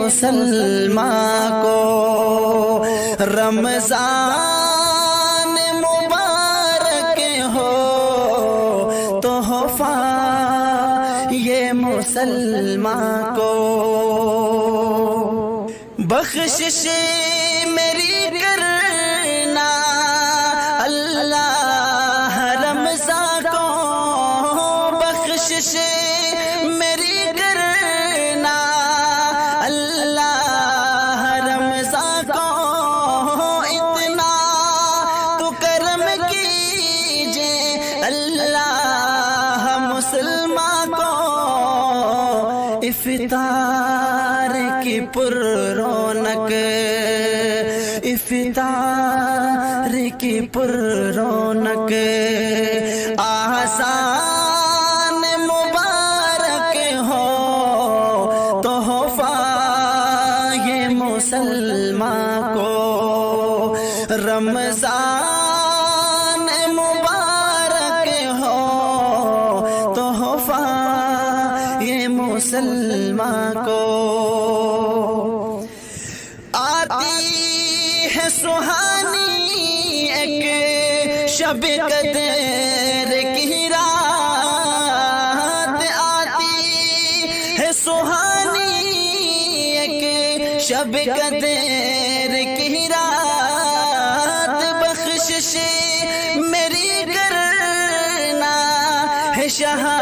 مسلمان کو رمضان مبارک ہو تحفہ یہ مسلمان کو بخشش میری کرنا اللہ رمضان کو بخشش میری کرنا اللہ رمضان کو اتنا تو کرم کیجے اللہ مسلمان کو افطار کی پر رونق افطار کی پر رونق آسان مبارک ہو تحفہ یہ مسلمان کو رمضان مبارک ہو تحفہ یہ مسلمان کو آتی ہے سہانی ایک شب قدر کی رات آتی ہے سہانی ایک شب قدر کی رات بخشش میری کرنا ہے شہادت